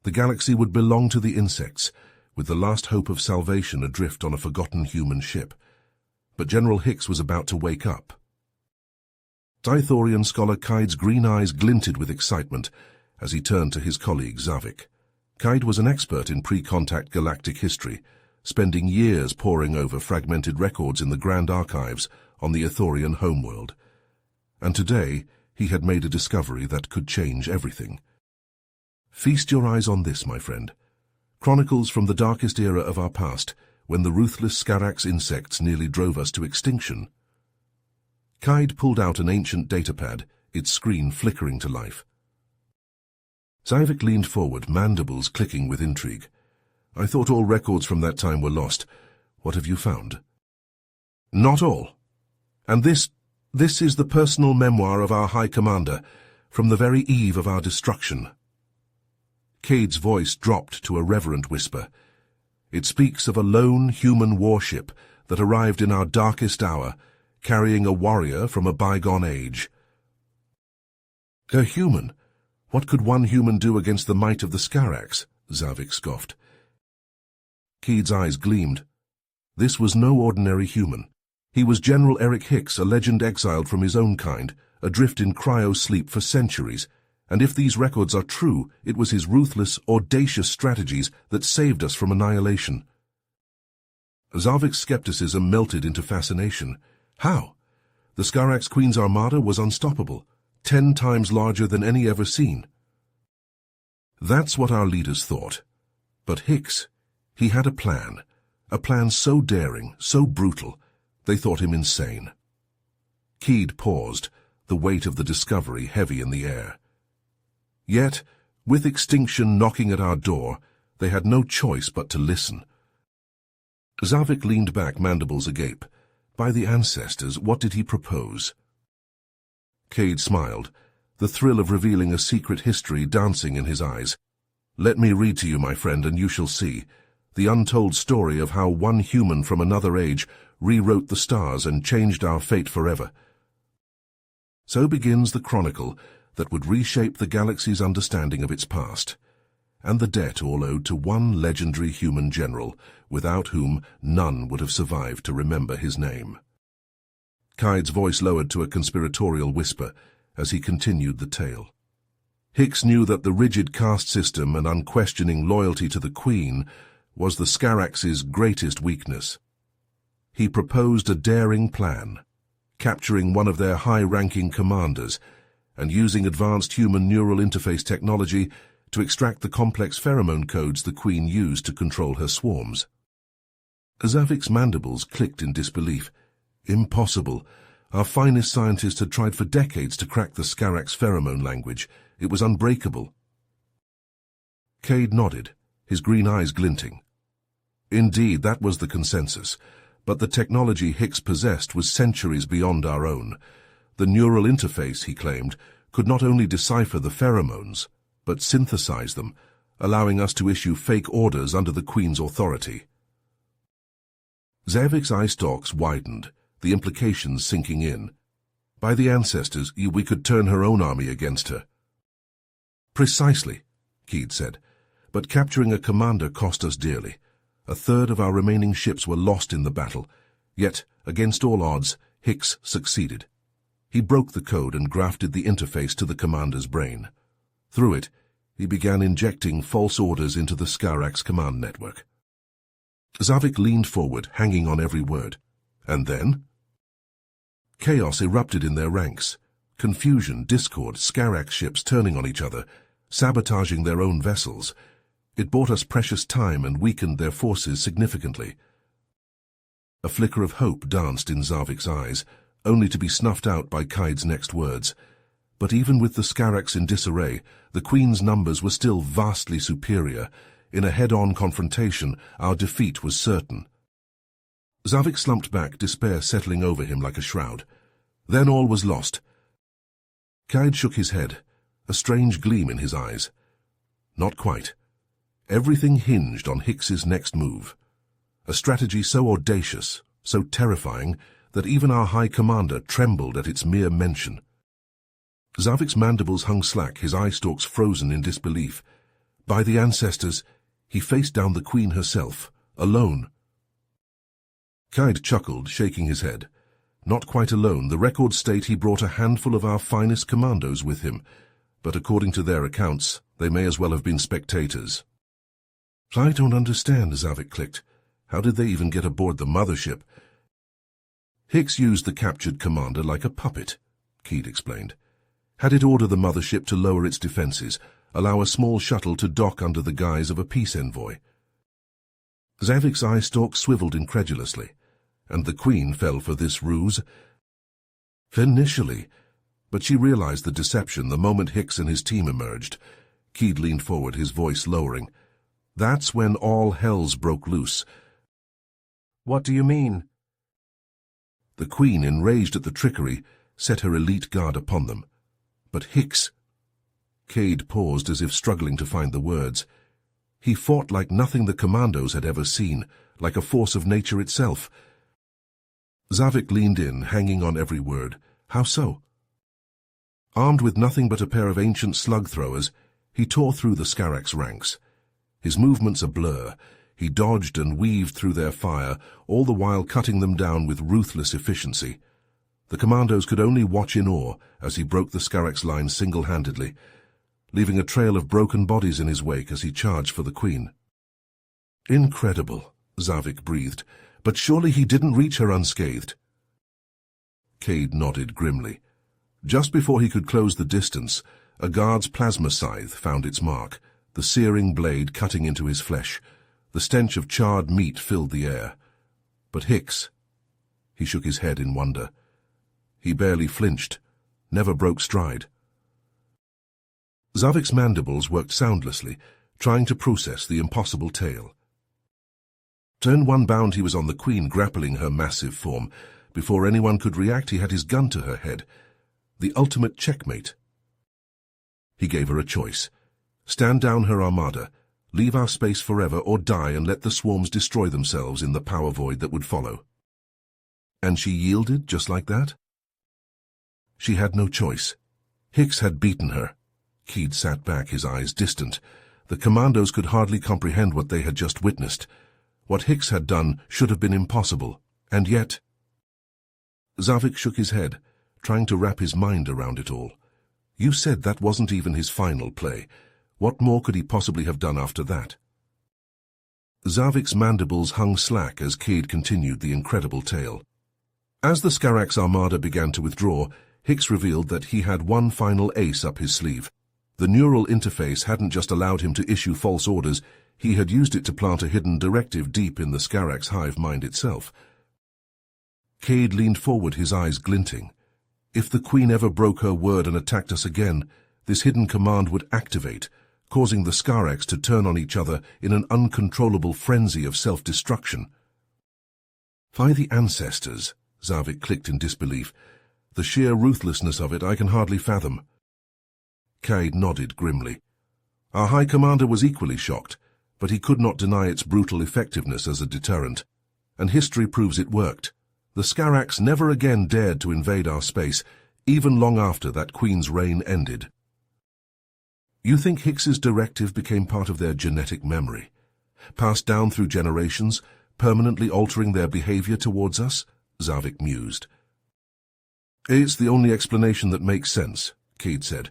The galaxy would belong to the insects, with the last hope of salvation adrift on a forgotten human ship. But General Hicks was about to wake up. Scythorian scholar Kaid's green eyes glinted with excitement as he turned to his colleague Zavik. Kaid was an expert in pre-contact galactic history, spending years poring over fragmented records in the Grand Archives on the Ithorian homeworld. And today, he had made a discovery that could change everything. Feast your eyes on this, my friend. Chronicles from the darkest era of our past, when the ruthless Skarax insects nearly drove us to extinction. Kaid pulled out an ancient datapad, its screen flickering to life. Zavik leaned forward, mandibles clicking with intrigue. I thought all records from that time were lost. What have you found? Not all. And this is the personal memoir of our High Commander, from the very eve of our destruction. Kaid's voice dropped to a reverent whisper. It speaks of a lone human warship that arrived in our darkest hour, carrying a warrior from a bygone age. A human? What could one human do against the might of the Skarax? Zavik scoffed. Kaid's eyes gleamed. This was no ordinary human. He was General Eric Hicks, a legend exiled from his own kind, adrift in cryo sleep for centuries, and if these records are true, it was his ruthless, audacious strategies that saved us from annihilation. Zavik's skepticism melted into fascination. How? The Skarax Queen's armada was unstoppable, 10 times larger than any ever seen. That's what our leaders thought. But Hicks, he had a plan so daring, so brutal, they thought him insane. Kaid paused, the weight of the discovery heavy in the air. Yet, with extinction knocking at our door, they had no choice but to listen. Zavik leaned back, mandibles agape. By the ancestors, what did he propose? Kaid smiled, the thrill of revealing a secret history dancing in his eyes. Let me read to you, my friend, and you shall see. The untold story of how one human from another age rewrote the stars and changed our fate forever. So begins the chronicle that would reshape the galaxy's understanding of its past, and the debt all owed to one legendary human general, without whom none would have survived to remember his name. Kaid's voice lowered to a conspiratorial whisper as he continued the tale. Hicks knew that the rigid caste system and unquestioning loyalty to the Queen was the Skarax's greatest weakness. He proposed a daring plan, capturing one of their high-ranking commanders and using advanced human neural interface technology to extract the complex pheromone codes the Queen used to control her swarms. Zavik's mandibles clicked in disbelief. Impossible. Our finest scientists had tried for decades to crack the Skarax pheromone language. It was unbreakable. Kaid nodded, his green eyes glinting. Indeed, that was the consensus, but the technology Hicks possessed was centuries beyond our own. The neural interface, he claimed, could not only decipher the pheromones, but synthesize them, allowing us to issue fake orders under the Queen's authority. Zavik's eye stalks widened, the implications sinking in. By the ancestors, we could turn her own army against her. Precisely, Kaid said, but capturing a commander cost us dearly. 1/3 of our remaining ships were lost in the battle, yet, against all odds, Hicks succeeded. He broke the code and grafted the interface to the commander's brain. Through it, he began injecting false orders into the Skarax command network. Zavik leaned forward, hanging on every word. And then? Chaos erupted in their ranks. Confusion, discord, Skarax ships turning on each other, sabotaging their own vessels. It bought us precious time and weakened their forces significantly. A flicker of hope danced in Zavik's eyes, only to be snuffed out by Kaid's next words. But even with the Skarax in disarray, the Queen's numbers were still vastly superior. In a head-on confrontation, our defeat was certain. Zavik slumped back, despair settling over him like a shroud. Then all was lost. Kaid shook his head, a strange gleam in his eyes. Not quite. Everything hinged on Hicks's next move. A strategy so audacious, so terrifying, that even our High Commander trembled at its mere mention. Zavik's mandibles hung slack, his eye stalks frozen in disbelief. By the ancestors, he faced down the Queen herself, alone. Kaid chuckled, shaking his head. Not quite alone. The records state he brought a handful of our finest commandos with him, but according to their accounts, they may as well have been spectators. I don't understand, Zavik clicked. How did they even get aboard the mothership? Hicks used the captured commander like a puppet, Kaid explained. Had it order the mothership to lower its defenses, allow a small shuttle to dock under the guise of a peace envoy. Zavik's eye stalk swiveled incredulously. And the Queen fell for this ruse? Initially, but she realized the deception the moment Hicks and his team emerged. Kaid leaned forward, his voice lowering. That's when all hells broke loose. What do you mean? The Queen, enraged at the trickery, set her elite guard upon them. But Hicks... Kaid paused as if struggling to find the words. He fought like nothing the commandos had ever seen, like a force of nature itself. Zavik leaned in, hanging on every word. How so? Armed with nothing but a pair of ancient slug-throwers, he tore through the Scaraks' ranks. His movements a blur. He dodged and weaved through their fire, all the while cutting them down with ruthless efficiency. The commandos could only watch in awe as he broke the Scaraks' line single-handedly, leaving a trail of broken bodies in his wake as he charged for the Queen. Incredible, Zavik breathed. But surely he didn't reach her unscathed. Kaid nodded grimly. Just before he could close the distance, a guard's plasma scythe found its mark, the searing blade cutting into his flesh. The stench of charred meat filled the air. But Hicks... He shook his head in wonder. He barely flinched, never broke stride. Zavik's mandibles worked soundlessly, trying to process the impossible tale. Turn one bound, he was on the Queen, grappling her massive form. Before anyone could react, he had his gun to her head. The ultimate checkmate. He gave her a choice. Stand down her armada, leave our space forever, or die and let the swarms destroy themselves in the power void that would follow. And she yielded just like that? She had no choice. Hicks had beaten her. Kaid sat back, his eyes distant. The commandos could hardly comprehend what they had just witnessed. What Hicks had done should have been impossible, and yet... Zavik shook his head, trying to wrap his mind around it all. You said that wasn't even his final play. What more could he possibly have done after that? Zavik's mandibles hung slack as Kaid continued the incredible tale. As the Scaraks' armada began to withdraw, Hicks revealed that he had one final ace up his sleeve. The neural interface hadn't just allowed him to issue false orders, he had used it to plant a hidden directive deep in the Scaraks' hive mind itself. Kaid leaned forward, his eyes glinting. If the Queen ever broke her word and attacked us again, this hidden command would activate, causing the Scaraks to turn on each other in an uncontrollable frenzy of self-destruction. By the ancestors, Zavik clicked in disbelief. The sheer ruthlessness of it I can hardly fathom. Kaid nodded grimly. Our High Commander was equally shocked, but he could not deny its brutal effectiveness as a deterrent. And history proves it worked. The Scaraks never again dared to invade our space, even long after that Queen's reign ended. You think Hicks's directive became part of their genetic memory, passed down through generations, permanently altering their behavior towards us? Zavik mused. It's the only explanation that makes sense, Kaid said.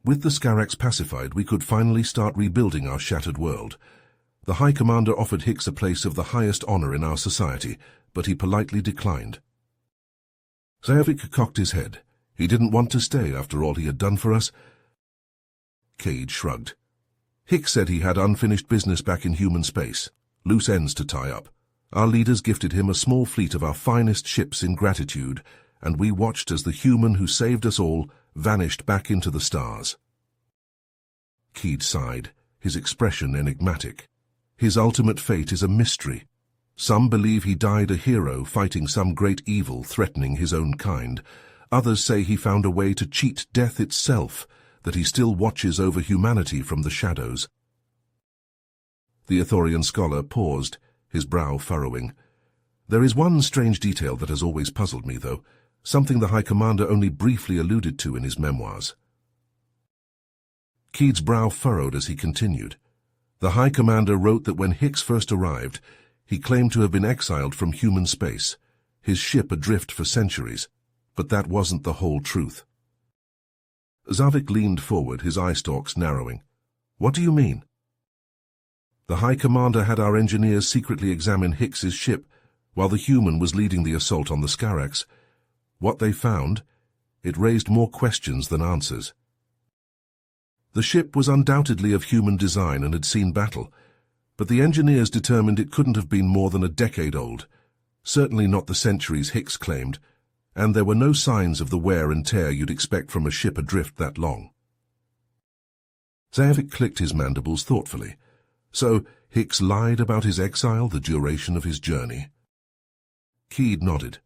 With the Scaraks pacified, we could finally start rebuilding our shattered world. The High Commander offered Hicks a place of the highest honor in our society, but he politely declined. Zavik cocked his head. He didn't want to stay after all he had done for us. Kaid shrugged. Hicks said he had unfinished business back in human space, loose ends to tie up. Our leaders gifted him a small fleet of our finest ships in gratitude, and we watched as the human who saved us all vanished back into the stars. Kaid sighed, his expression enigmatic. His ultimate fate is a mystery. Some believe he died a hero fighting some great evil threatening his own kind. Others say he found a way to cheat death itself, that he still watches over humanity from the shadows. The Ithorian scholar paused, his brow furrowing. There is one strange detail that has always puzzled me, though, something the High Commander only briefly alluded to in his memoirs. Keed's brow furrowed as he continued. The High Commander wrote that when Hicks first arrived, he claimed to have been exiled from human space, his ship adrift for centuries, but that wasn't the whole truth. Zavik leaned forward, his eye stalks narrowing. What do you mean? The High Commander had our engineers secretly examine Hicks's ship while the human was leading the assault on the Skarax. What they found, it raised more questions than answers. The ship was undoubtedly of human design and had seen battle, but the engineers determined it couldn't have been more than a decade old, certainly not the centuries Hicks claimed, and there were no signs of the wear and tear you'd expect from a ship adrift that long. Zavik clicked his mandibles thoughtfully. So, Hicks lied about his exile, the duration of his journey? Keed nodded.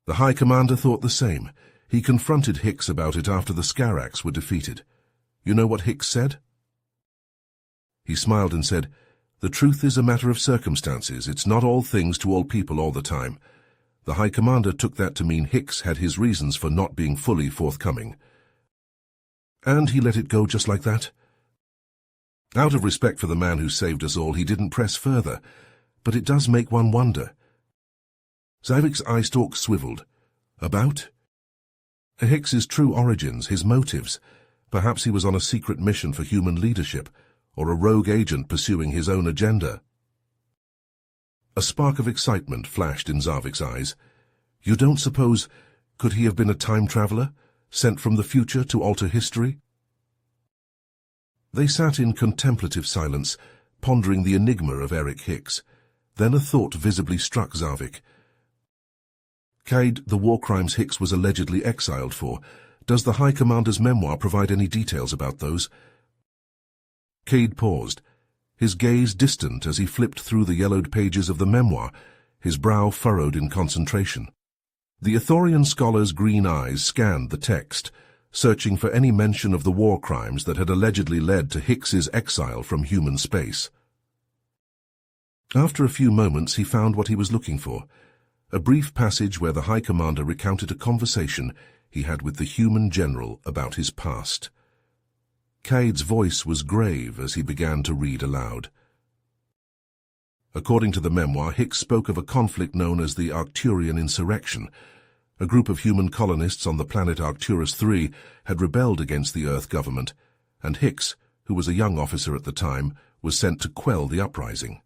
The High Commander thought the same. He confronted Hicks about it after the Skarax were defeated. You know what Hicks said? He smiled and said, The truth is a matter of circumstances. It's not all things to all people all the time. The High Commander took that to mean Hicks had his reasons for not being fully forthcoming. And he let it go just like that? Out of respect for the man who saved us all, he didn't press further, but it does make one wonder. Zavik's eye stalk swiveled. About? Hicks's true origins, his motives. Perhaps he was on a secret mission for human leadership, or a rogue agent pursuing his own agenda. A spark of excitement flashed in Zavik's eyes. You don't suppose, could he have been a time traveler, sent from the future to alter history? They sat in contemplative silence, pondering the enigma of Eric Hicks. Then a thought visibly struck Zavik. Cade, the war crimes Hicks was allegedly exiled for, does the High Commander's memoir provide any details about those? Cade paused, his gaze distant as he flipped through the yellowed pages of the memoir, his brow furrowed in concentration. The Ithorian scholar's green eyes scanned the text, searching for any mention of the war crimes that had allegedly led to Hicks's exile from human space. After a few moments, he found what he was looking for, a brief passage where the High Commander recounted a conversation he had with the human general about his past. Cade's voice was grave as he began to read aloud. According to the memoir, Hicks spoke of a conflict known as the Arcturian Insurrection. A group of human colonists on the planet Arcturus III had rebelled against the Earth government, and Hicks, who was a young officer at the time, was sent to quell the uprising.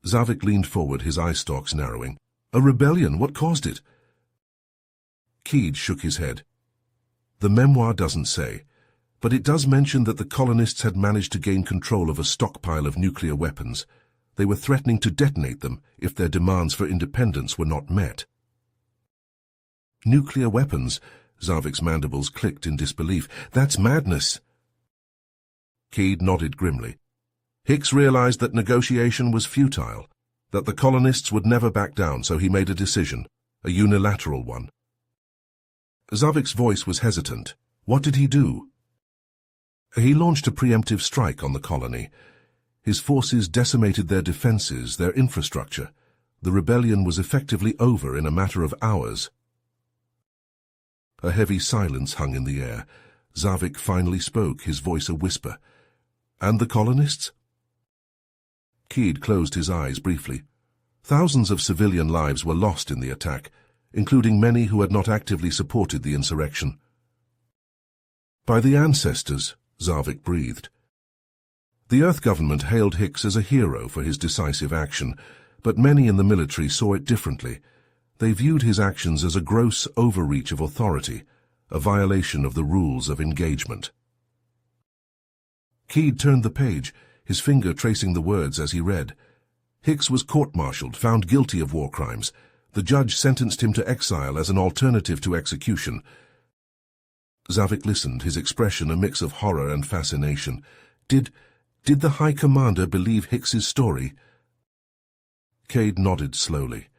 Zavik leaned forward, his eye stalks narrowing. A rebellion? What caused it? Keed shook his head. The memoir doesn't say, but it does mention that the colonists had managed to gain control of a stockpile of nuclear weapons. They were threatening to detonate them if their demands for independence were not met. Nuclear weapons? Zavik's mandibles clicked in disbelief. That's madness. Keed nodded grimly. Hicks realized that negotiation was futile, that the colonists would never back down, so he made a decision, a unilateral one. Zavik's voice was hesitant. What did he do? He launched a preemptive strike on the colony. His forces decimated their defenses, their infrastructure. The rebellion was effectively over in a matter of hours. A heavy silence hung in the air. Zavik finally spoke, his voice a whisper. And the colonists? Keed closed his eyes briefly. Thousands of civilian lives were lost in the attack, including many who had not actively supported the insurrection. By the ancestors, Zavik breathed. The Earth government hailed Hicks as a hero for his decisive action, but many in the military saw it differently. They viewed his actions as a gross overreach of authority, a violation of the rules of engagement. Keed turned the page, his finger tracing the words as he read. Hicks was court-martialed, found guilty of war crimes. The judge sentenced him to exile as an alternative to execution. Zavik listened, his expression a mix of horror and fascination. Did the High Commander believe Hicks's story? Cade nodded slowly.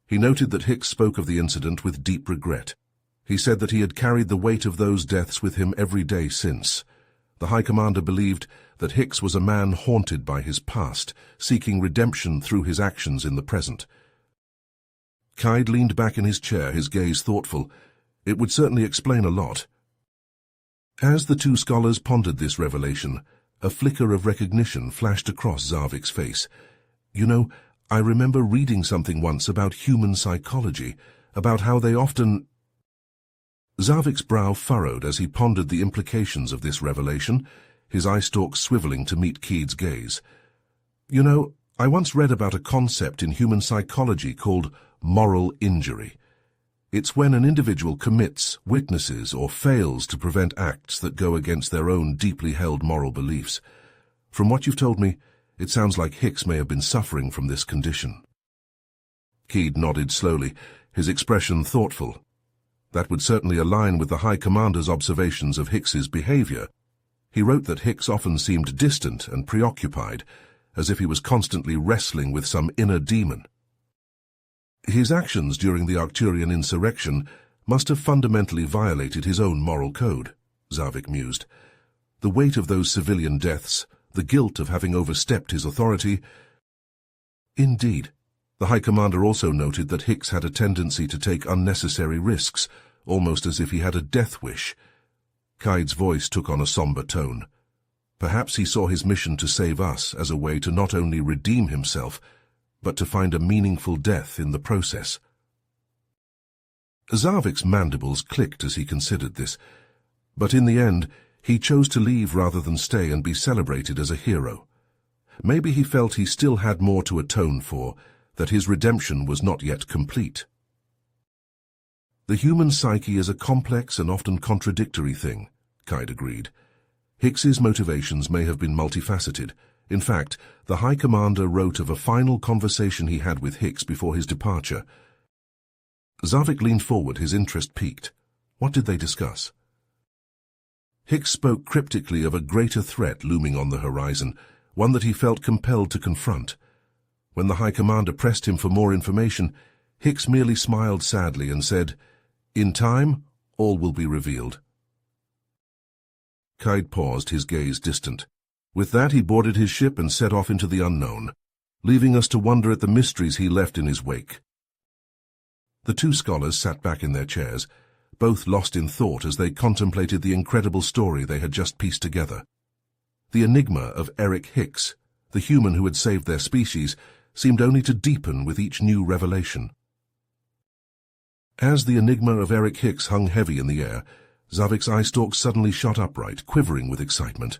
He noted that Hicks spoke of the incident with deep regret. He said that he had carried the weight of those deaths with him every day since. The High Commander believed that Hicks was a man haunted by his past, seeking redemption through his actions in the present. Cade leaned back in his chair, his gaze thoughtful. It would certainly explain a lot. As the two scholars pondered this revelation, a flicker of recognition flashed across Zavik's face. "You know, I remember reading something once about human psychology, about how they often—" Zavik's brow furrowed as he pondered the implications of this revelation, his eye stalks swiveling to meet Keed's gaze. "You know, I once read about a concept in human psychology called moral injury. It's when an individual commits, witnesses, or fails to prevent acts that go against their own deeply held moral beliefs. From what you've told me, it sounds like Hicks may have been suffering from this condition." Keed nodded slowly, his expression thoughtful. That would certainly align with the High Commander's observations of Hicks's behavior. He wrote that Hicks often seemed distant and preoccupied, as if he was constantly wrestling with some inner demon. His actions during the Arcturian insurrection must have fundamentally violated his own moral code, Zavik mused. The weight of those civilian deaths, the guilt of having overstepped his authority. Indeed, the High Commander also noted that Hicks had a tendency to take unnecessary risks, almost as if he had a death wish. Kaid's voice took on a somber tone. Perhaps he saw his mission to save us as a way to not only redeem himself, but to find a meaningful death in the process. Zavik's mandibles clicked as he considered this, but in the end, he chose to leave rather than stay and be celebrated as a hero. Maybe he felt he still had more to atone for, that his redemption was not yet complete. The human psyche is a complex and often contradictory thing, Kaid agreed. Hicks's motivations may have been multifaceted. In fact, the High Commander wrote of a final conversation he had with Hicks before his departure. Zavik leaned forward, his interest piqued. What did they discuss? Hicks spoke cryptically of a greater threat looming on the horizon, one that he felt compelled to confront. When the High Commander pressed him for more information, Hicks merely smiled sadly and said, "In time, all will be revealed." Kaid paused, his gaze distant. With that, he boarded his ship and set off into the unknown, leaving us to wonder at the mysteries he left in his wake. The two scholars sat back in their chairs, both lost in thought as they contemplated the incredible story they had just pieced together. The enigma of Eric Hicks, the human who had saved their species, seemed only to deepen with each new revelation. As the enigma of Eric Hicks hung heavy in the air, Zavik's eye stalks suddenly shot upright, quivering with excitement.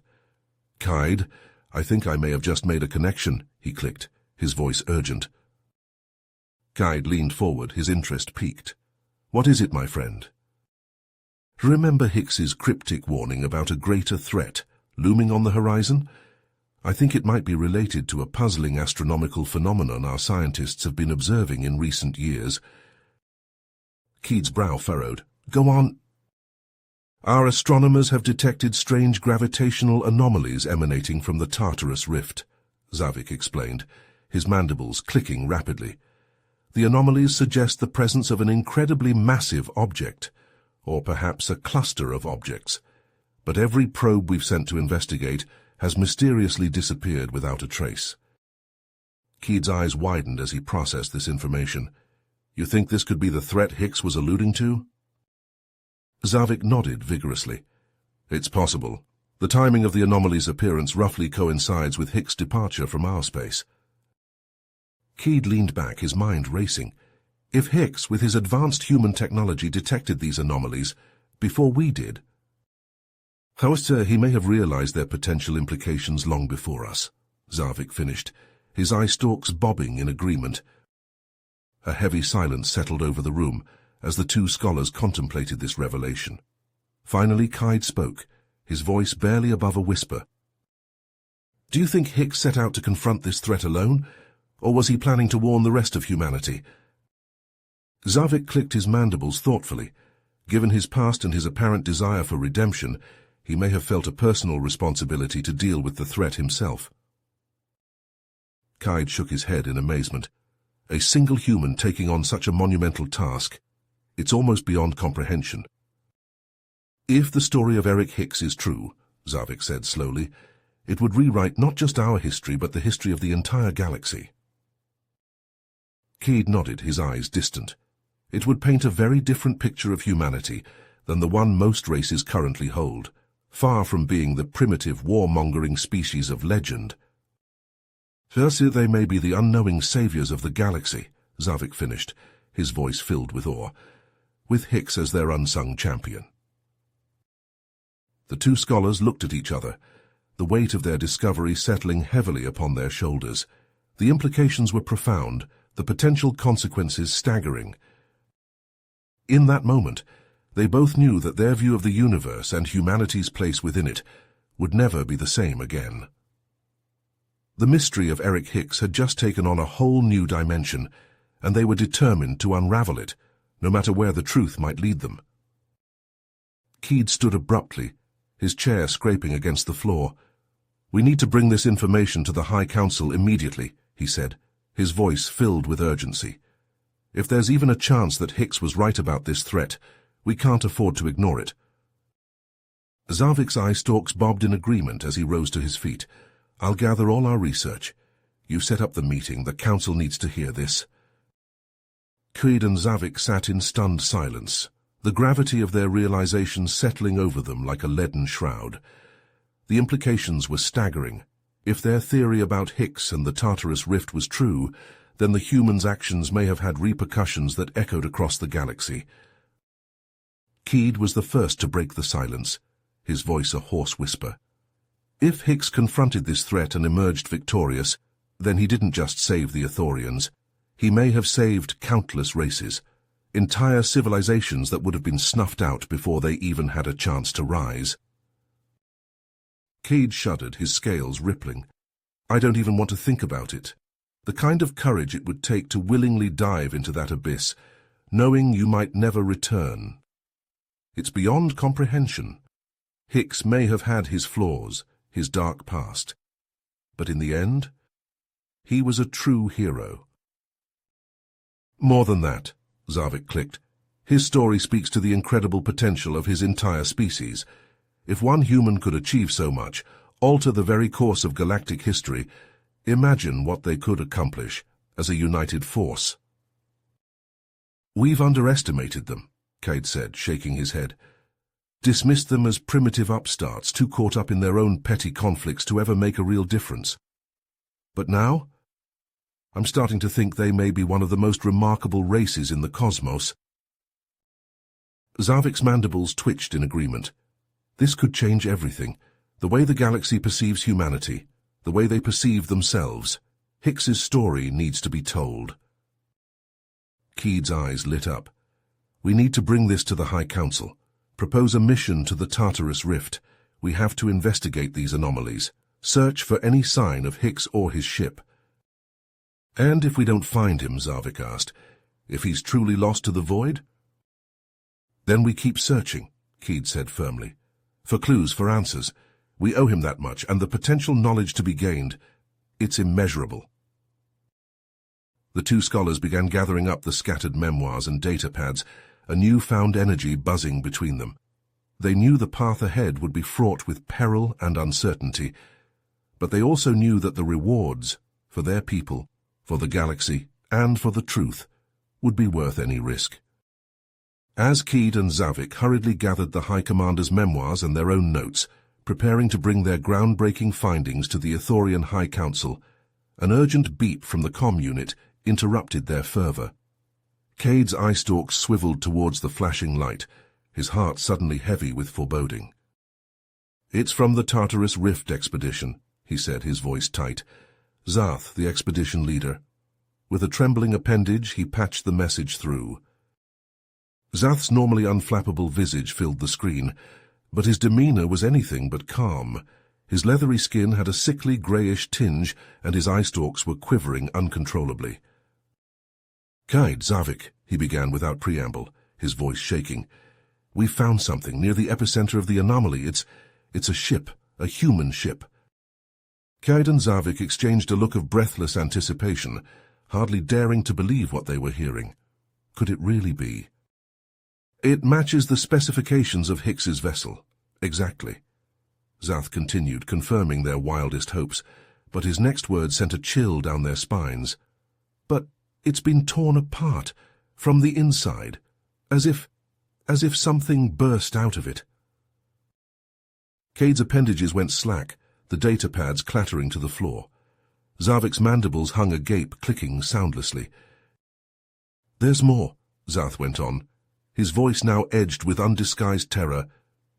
"Kaid, I think I may have just made a connection," he clicked, his voice urgent. Kaid leaned forward, his interest piqued. "What is it, my friend?" "Remember Hicks's cryptic warning about a greater threat looming on the horizon? I think it might be related to a puzzling astronomical phenomenon our scientists have been observing in recent years." Keed's brow furrowed. "Go on." "Our astronomers have detected strange gravitational anomalies emanating from the Tartarus Rift," Zavik explained, his mandibles clicking rapidly. "The anomalies suggest the presence of an incredibly massive object, or perhaps a cluster of objects. But every probe we've sent to investigate has mysteriously disappeared without a trace." Keed's eyes widened as he processed this information. "You think this could be the threat Hicks was alluding to?" Zavik nodded vigorously. "It's possible. The timing of the anomaly's appearance roughly coincides with Hicks' departure from our space." Keed leaned back, his mind racing. If Hicks, with his advanced human technology, detected these anomalies before we did, however, he may have realized their potential implications long before us, Zavik finished, his eye stalks bobbing in agreement. A heavy silence settled over the room as the two scholars contemplated this revelation. Finally, Kaid spoke, his voice barely above a whisper. "Do you think Hicks set out to confront this threat alone, or was he planning to warn the rest of humanity?" Zavik clicked his mandibles thoughtfully. Given his past and his apparent desire for redemption, he may have felt a personal responsibility to deal with the threat himself. Kaid shook his head in amazement. A single human taking on such a monumental task. It's almost beyond comprehension. "If the story of Eric Hicks is true," Zavik said slowly, "it would rewrite not just our history but the history of the entire galaxy." Keed nodded, his eyes distant. "It would paint a very different picture of humanity than the one most races currently hold," far from being the primitive, warmongering species of legend. First, they may be the unknowing saviors of the galaxy, Zavik finished, his voice filled with awe, with Hicks as their unsung champion. The two scholars looked at each other, the weight of their discovery settling heavily upon their shoulders. The implications were profound, the potential consequences staggering. In that moment, they both knew that their view of the universe and humanity's place within it would never be the same again. The mystery of Eric Hicks had just taken on a whole new dimension, and they were determined to unravel it, no matter where the truth might lead them. Keed stood abruptly, his chair scraping against the floor. "We need to bring this information to the High Council immediately," he said, his voice filled with urgency. "If there's even a chance that Hicks was right about this threat, we can't afford to ignore it." Zavik's eye stalks bobbed in agreement as he rose to his feet. "I'll gather all our research. You set up the meeting. The Council needs to hear this." Keed and Zavik sat in stunned silence, the gravity of their realization settling over them like a leaden shroud. The implications were staggering. If their theory about Hicks and the Tartarus Rift was true, then the humans' actions may have had repercussions that echoed across the galaxy. Keed was the first to break the silence, his voice a hoarse whisper. If Hicks confronted this threat and emerged victorious, then he didn't just save the Ithorians. He may have saved countless races, entire civilizations that would have been snuffed out before they even had a chance to rise. Keed shuddered, his scales rippling. "I don't even want to think about it. The kind of courage it would take to willingly dive into that abyss, knowing you might never return. It's beyond comprehension. Hicks may have had his flaws, his dark past. But in the end, he was a true hero." "More than that," Zavik clicked. "His story speaks to the incredible potential of his entire species. If one human could achieve so much, alter the very course of galactic history, imagine what they could accomplish as a united force." "We've underestimated them," Keid said, shaking his head. "Dismissed them as primitive upstarts, too caught up in their own petty conflicts to ever make a real difference. But now, I'm starting to think they may be one of the most remarkable races in the cosmos." Zavik's mandibles twitched in agreement. This could change everything. The way the galaxy perceives humanity, the way they perceive themselves. Hicks's story needs to be told. Keed's eyes lit up. "We need to bring this to the High Council. Propose a mission to the Tartarus Rift. We have to investigate these anomalies. Search for any sign of Hicks or his ship." "And if we don't find him," Zavik asked, "if he's truly lost to the void?" "Then we keep searching," Keed said firmly. "For clues, for answers. We owe him that much, and the potential knowledge to be gained, it's immeasurable." The two scholars began gathering up the scattered memoirs and data pads, a newfound energy buzzing between them. They knew the path ahead would be fraught with peril and uncertainty, but they also knew that the rewards, for their people, for the galaxy, and for the truth, would be worth any risk. As Keed and Zavik hurriedly gathered the High Commander's memoirs and their own notes, preparing to bring their groundbreaking findings to the Ithorian High Council, an urgent beep from the comm unit interrupted their fervor. Keid's eye stalks swiveled towards the flashing light, his heart suddenly heavy with foreboding. "It's from the Tartarus Rift expedition," he said, his voice tight. "Zath, the expedition leader." With a trembling appendage, he patched the message through. Zath's normally unflappable visage filled the screen, but his demeanor was anything but calm. His leathery skin had a sickly greyish tinge, and his eye stalks were quivering uncontrollably. "Keid, Zavik," he began without preamble, his voice shaking. "We've found something near the epicenter of the anomaly. It's a ship, a human ship." Keid and Zavik exchanged a look of breathless anticipation, hardly daring to believe what they were hearing. Could it really be? "It matches the specifications of Hicks's vessel. Exactly." Zath continued, confirming their wildest hopes, but his next word sent a chill down their spines. "But it's been torn apart, from the inside, as if something burst out of it." Cade's appendages went slack, the data pads clattering to the floor. Zavik's mandibles hung agape, clicking soundlessly. "There's more," Zath went on, his voice now edged with undisguised terror.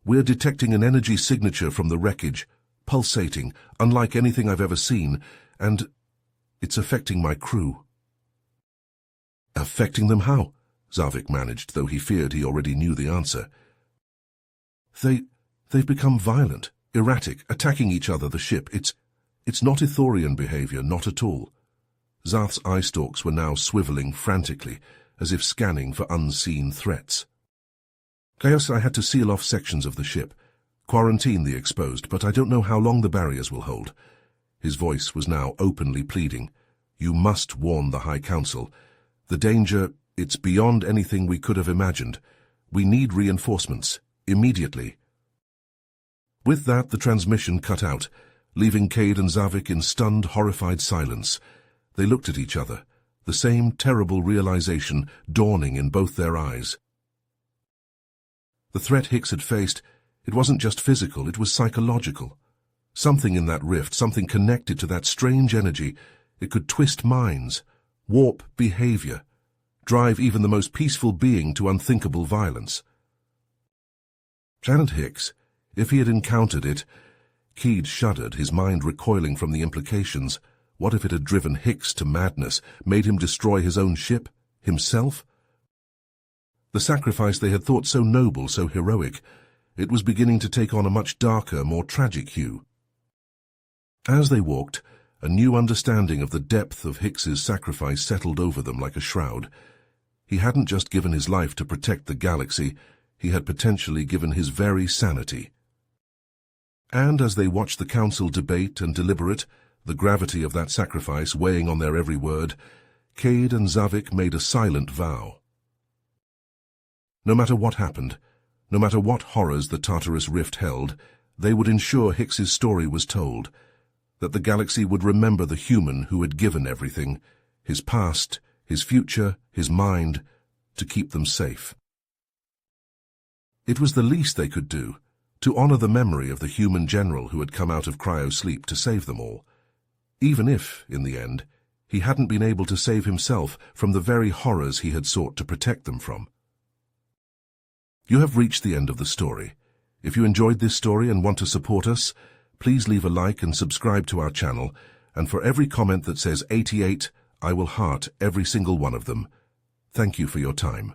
"We're detecting an energy signature from the wreckage, pulsating, unlike anything I've ever seen, and it's affecting my crew." "Affecting them how?" Zavik managed, though he feared he already knew the answer. They've become violent, erratic, attacking each other, the ship. It's not Ithorian behavior, not at all." Zath's eye stalks were now swiveling frantically, as if scanning for unseen threats. "Chaos, I had to seal off sections of the ship, quarantine the exposed, but I don't know how long the barriers will hold." His voice was now openly pleading. "You must warn the High Council. The danger, it's beyond anything we could have imagined. We need reinforcements, immediately." With that, the transmission cut out, leaving Cade and Zavik in stunned, horrified silence. They looked at each other, the same terrible realization dawning in both their eyes. The threat Hicks had faced, it wasn't just physical, it was psychological. Something in that rift, something connected to that strange energy, it could twist minds, warp behavior, drive even the most peaceful being to unthinkable violence. Janet Hicks, if he had encountered it, Cade shuddered, his mind recoiling from the implications. What if it had driven Hicks to madness, made him destroy his own ship, himself? The sacrifice they had thought so noble, so heroic, it was beginning to take on a much darker, more tragic hue. As they walked, a new understanding of the depth of Hicks's sacrifice settled over them like a shroud. He hadn't just given his life to protect the galaxy, he had potentially given his very sanity. And as they watched the council debate and deliberate, the gravity of that sacrifice weighing on their every word, Cade and Zavik made a silent vow. No matter what happened, no matter what horrors the Tartarus Rift held, they would ensure Hicks's story was told, that the galaxy would remember the human who had given everything, his past, his future, his mind, to keep them safe. It was the least they could do, to honor the memory of the human general who had come out of cryo sleep to save them all, even if, in the end, he hadn't been able to save himself from the very horrors he had sought to protect them from. You have reached the end of the story. If you enjoyed this story and want to support us, please leave a like and subscribe to our channel, and for every comment that says 88, I will heart every single one of them. Thank you for your time.